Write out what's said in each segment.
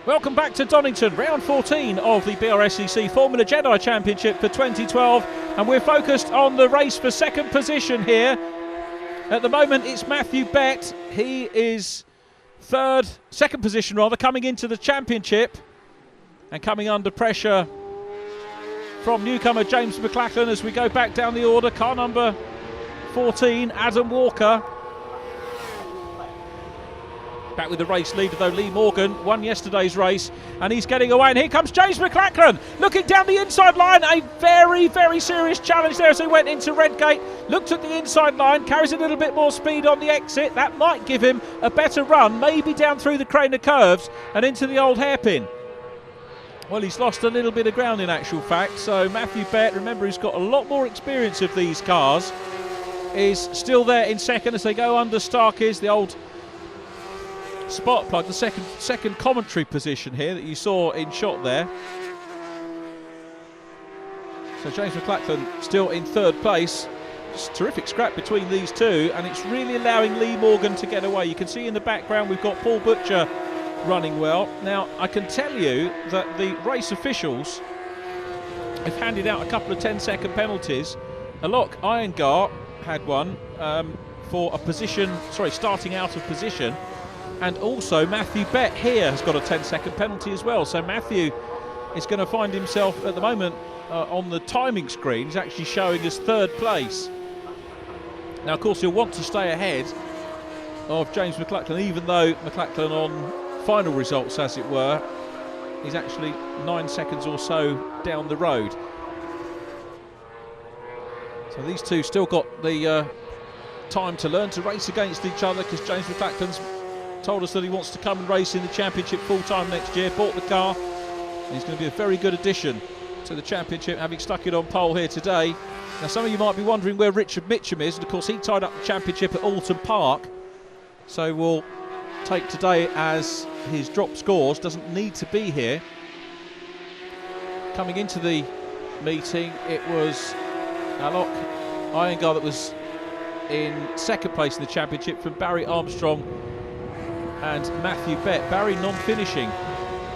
Welcome back to Donington, round 14 of the BRSCC Formula Jedi Championship for 2012, and we're focused on the race for second position here. At the moment it's Matthew Bett. He is second position rather, coming into the championship and coming under pressure from newcomer James McLachlan as we go back down the order. Car number 14, Adam Walker. Back with the race leader though, Lee Morgan, won yesterday's race, and he's getting away, and here comes James McLachlan, looking down the inside line. A very, very serious challenge there as he went into Redgate, looked at the inside line, carries a little bit more speed on the exit. That might give him a better run, maybe down through the crane of curves and into the old hairpin. Well, he's lost a little bit of ground in actual fact, so Matthew Bett, remember, he's got a lot more experience of these cars, is still there in second as they go under Starkey's, the old spark plug, the second commentary position here that you saw in shot there. So James McLachlan still in third place. Just terrific scrap between these two, and it's really allowing Lee Morgan to get away. You can see in the background we've got Paul Butcher running well. Now I can tell you that the race officials have handed out a couple of 10-second penalties. Alok Iyengar had one for a position, starting out of position. And also Matthew Bett here has got a 10-second penalty as well. So Matthew is going to find himself at the moment on the timing screen. He's actually showing us third place. Now, of course, he'll want to stay ahead of James McLachlan, even though McLachlan on final results, as it were, is actually 9 seconds or so down the road. So these two still got the time to learn to race against each other, because James McLachlan's told us that he wants to come and race in the championship full-time next year, bought the car, and he's going to be a very good addition to the championship, having stuck it on pole here today. Now, some of you might be wondering where Richard Mitchum is, and of course he tied up the championship at Alton Park, so we'll take today as his drop scores. Doesn't need to be here. Coming into the meeting, it was Alok Iyengar that was in second place in the championship, from Barry Armstrong and Matthew Bett. Barry non-finishing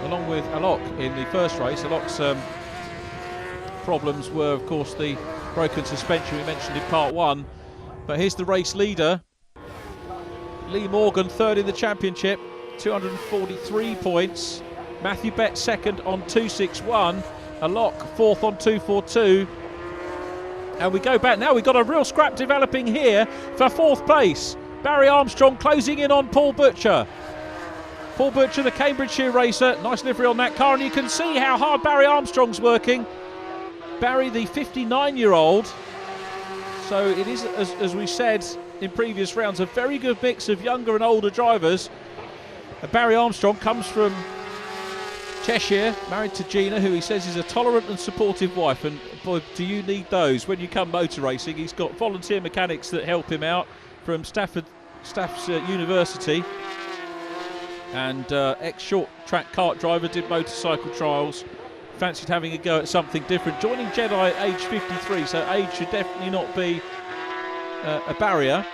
along with Alok in the first race. Alok's problems were, of course, the broken suspension we mentioned in part one. But here's the race leader, Lee Morgan, third in the championship, 243 points. Matthew Bett second on 261. Alok fourth on 242. And we go back now. We've got a real scrap developing here for fourth place. Barry Armstrong closing in on Paul Butcher. Paul Butcher, the Cambridgeshire racer, nice livery on that car, and you can see how hard Barry Armstrong's working. Barry, the 59-year-old. So it is, as we said in previous rounds, a very good mix of younger and older drivers. Barry Armstrong comes from Cheshire, married to Gina, who he says is a tolerant and supportive wife, and boy, do you need those when you come motor racing. He's got volunteer mechanics that help him out from Staffs University, and ex-short track kart driver, did motorcycle trials, fancied having a go at something different, joining Jedi at age 53, so age should definitely not be a barrier.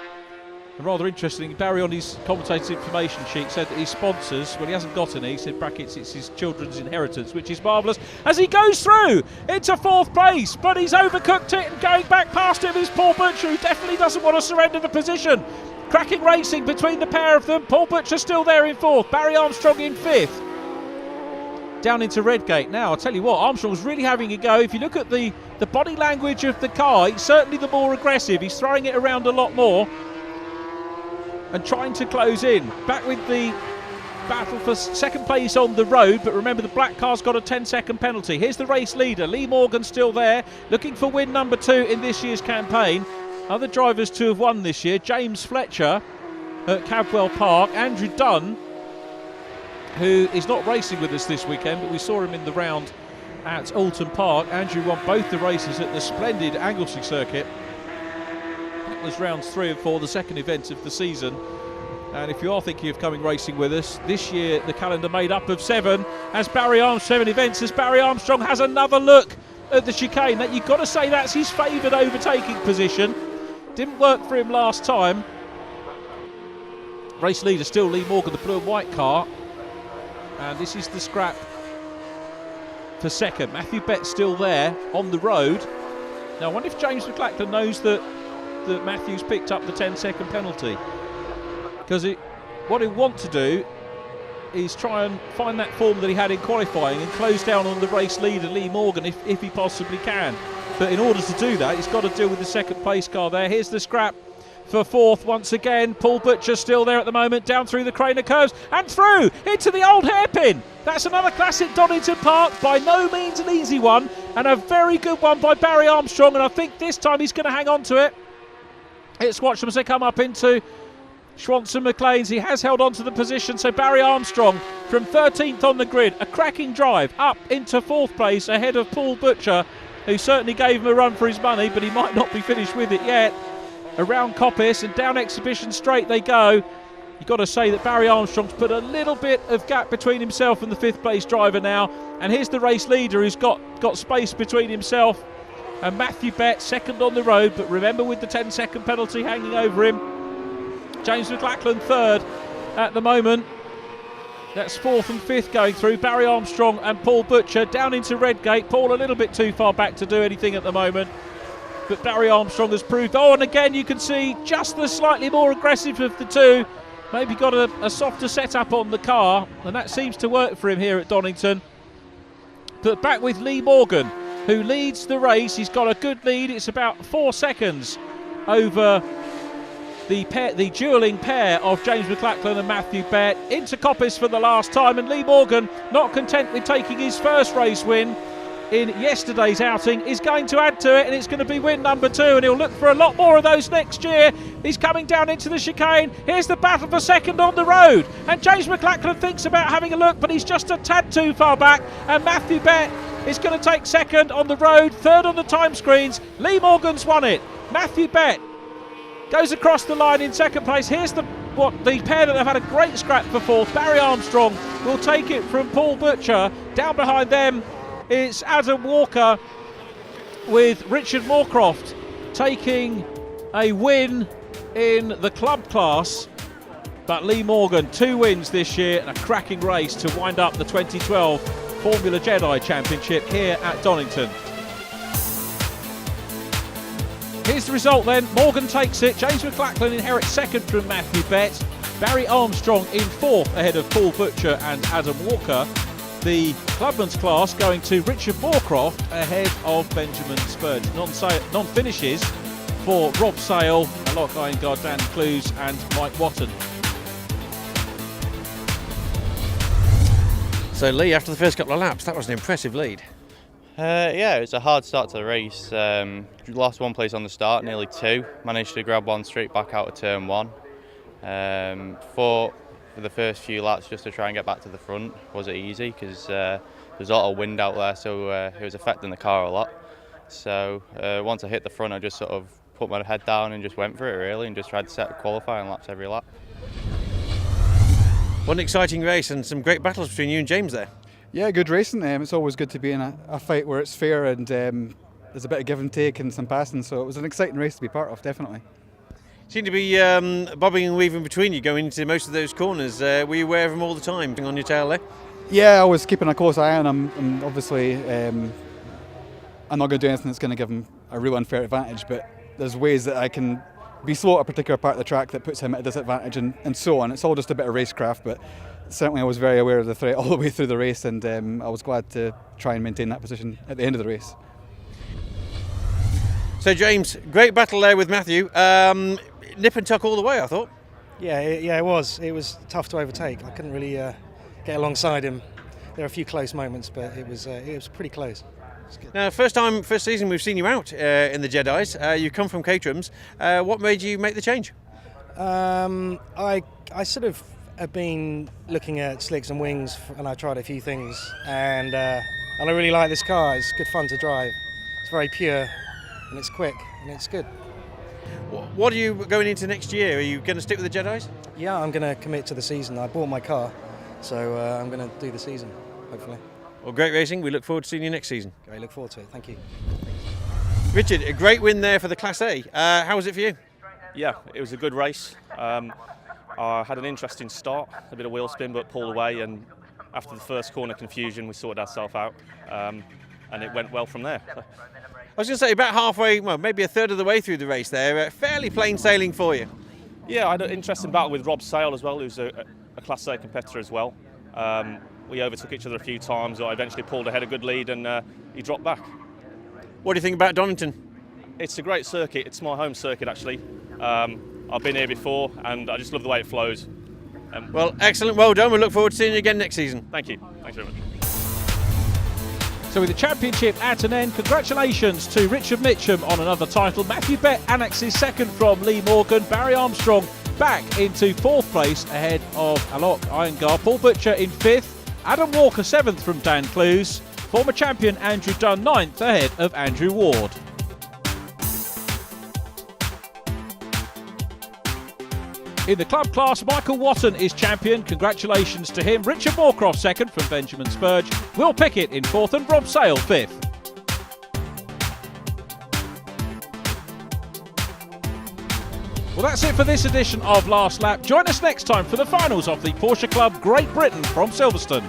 And rather interesting, Barry on his commentator's information sheet said that his sponsors, well, he hasn't got any, he said brackets, it's his children's inheritance, which is marvellous, as he goes through into fourth place, but he's overcooked it, and going back past him is Paul Butcher, who definitely doesn't want to surrender the position. Cracking racing between the pair of them. Paul Butcher still there in fourth, Barry Armstrong in fifth. Down into Redgate now. I'll tell you what, Armstrong's really having a go. If you look at the body language of the car, he's certainly the more aggressive. He's throwing it around a lot more and trying to close in. Back with the battle for second place on the road, but remember the black car's got a 10-second penalty. Here's the race leader, Lee Morgan, still there, looking for win number 2 in this year's campaign. Other drivers to have won this year, James Fletcher at Cabwell Park, Andrew Dunn, who is not racing with us this weekend, but we saw him in the round at Alton Park. Andrew won both the races at the splendid Anglesey circuit. That was rounds 3 and 4, the second event of the season. And if you are thinking of coming racing with us, this year the calendar made up of 7 events, as Barry Armstrong has another look at the chicane. That you've got to say that's his favoured overtaking position. Didn't work for him last time. Race leader still Lee Morgan, the blue and white car. And this is the scrap for second. Matthew Bett's still there on the road. Now I wonder if James McLachlan knows that Matthew's picked up the 10-second penalty, because what he'll want to do is try and find that form that he had in qualifying and close down on the race leader Lee Morgan if he possibly can. But in order to do that, he's got to deal with the second place car there. Here's the scrap for fourth once again. Paul Butcher still there at the moment, down through the Craner curves and through into the old hairpin. That's another classic Donington Park, by no means an easy one, and a very good one by Barry Armstrong, and I think this time he's going to hang on to it. Let's watch them as they come up into Schwanson McLean's. He has held on to the position, so Barry Armstrong from 13th on the grid, a cracking drive up into 4th place ahead of Paul Butcher, who certainly gave him a run for his money, but he might not be finished with it yet. Around Coppice and down Exhibition Straight they go. You've got to say that Barry Armstrong's put a little bit of gap between himself and the 5th place driver now, and here's the race leader who's got space between himself and Matthew Bett, second on the road, but remember with the 10-second penalty hanging over him. James McLachlan third at the moment. That's 4th and 5th going through. Barry Armstrong and Paul Butcher down into Redgate. Paul a little bit too far back to do anything at the moment, but Barry Armstrong has proved. Oh, and again you can see just the slightly more aggressive of the two. Maybe got a softer setup on the car, and that seems to work for him here at Donington. But back with Lee Morgan, who leads the race. He's got a good lead. It's about 4 seconds over the duelling pair of James McLachlan and Matthew Bett. Into Coppice for the last time, and Lee Morgan, not content with taking his first race win in yesterday's outing, is going to add to it, and it's going to be win number 2, and he'll look for a lot more of those next year. He's coming down into the chicane. Here's the battle for second on the road, and James McLachlan thinks about having a look, but he's just a tad too far back, and Matthew Bett is going to take second on the road, third on the time screens. Lee Morgan's won it. Matthew Bett goes across the line in second place. Here's the pair that have had a great scrap for fourth. Barry Armstrong will take it from Paul Butcher. Down behind them it's Adam Walker with Richard Moorcroft taking a win in the club class. But Lee Morgan, 2 wins this year and a cracking race to wind up the 2012 Formula Jedi Championship here at Donington. Here's the result then. Morgan takes it. James McLachlan inherits second from Matthew Bett. Barry Armstrong in 4th ahead of Paul Butcher and Adam Walker. The clubman's class going to Richard Moorcroft ahead of Benjamin Spurge. Non-finishes for Rob Sale, a lot guy in guard Dan Clues and Mike Watton. So Lee, after the first couple of laps, that was an impressive lead. Yeah, it was a hard start to the race. Lost 1 place on the start, nearly 2. Managed to grab 1 straight back out of turn 1. For the first few laps just to try and get back to the front. Wasn't easy because there's a lot of wind out there, so it was affecting the car a lot. So once I hit the front, I just sort of put my head down and just went for it really, and just tried to set qualifying laps every lap. What an exciting race, and some great battles between you and James there. Yeah, good racing. It's always good to be in a fight where it's fair and there's a bit of give and take and some passing, so it was an exciting race to be part of, definitely. Seemed to be bobbing and weaving between you going into most of those corners. Were you aware of them all the time, on your tail there? Yeah, I was keeping a close eye on him, and obviously I'm not going to do anything that's going to give him a real unfair advantage, but there's ways that I can be slow at a particular part of the track that puts him at a disadvantage, and so on. It's all just a bit of racecraft, but certainly I was very aware of the threat all the way through the race, and I was glad to try and maintain that position at the end of the race. So James, great battle there with Matthew. Nip and tuck all the way, I thought. Yeah, it was. It was tough to overtake. I couldn't really get alongside him. There were a few close moments, but it was pretty close. Now, first season we've seen you out in the Jedis. You come from Caterham's. What made you make the change? I sort of have been looking at slicks and wings, and I tried a few things, and I really like this car. It's good fun to drive. It's very pure, and it's quick, and it's good. What are you going into next year? Are you going to stick with the Jedis? Yeah, I'm going to commit to the season. I bought my car, so I'm going to do the season, hopefully. Well, great racing. We look forward to seeing you next season. I look forward to it. Thank you. Richard, a great win there for the Class A. How was it for you? Yeah, it was a good race. I had an interesting start, a bit of wheel spin, but pulled away and after the first corner confusion, we sorted ourselves out, and it went well from there. I was going to say, about halfway, well, maybe a third of the way through the race there, fairly plain sailing for you. Yeah, I had an interesting battle with Rob Sale as well, who's a Class A competitor as well. We overtook each other a few times. I eventually pulled ahead a good lead, and he dropped back. What do you think about Donington? It's a great circuit. It's my home circuit, actually. I've been here before, and I just love the way it flows. Well, excellent. Well done. We look forward to seeing you again next season. Thank you. Thanks very much. So with the championship at an end, congratulations to Richard Mitchum on another title. Matthew Bett annexes second from Lee Morgan. Barry Armstrong back into fourth place ahead of Alok Iyengar. Paul Butcher in fifth. Adam Walker seventh from Dan Clues. Former champion Andrew Dunn ninth ahead of Andrew Ward. In the club class, Michael Watton is champion. Congratulations to him. Richard Moorcroft second from Benjamin Spurge. Will Pickett in fourth and Rob Sale fifth. Well, that's it for this edition of Last Lap. Join us next time for the finals of the Porsche Club Great Britain from Silverstone.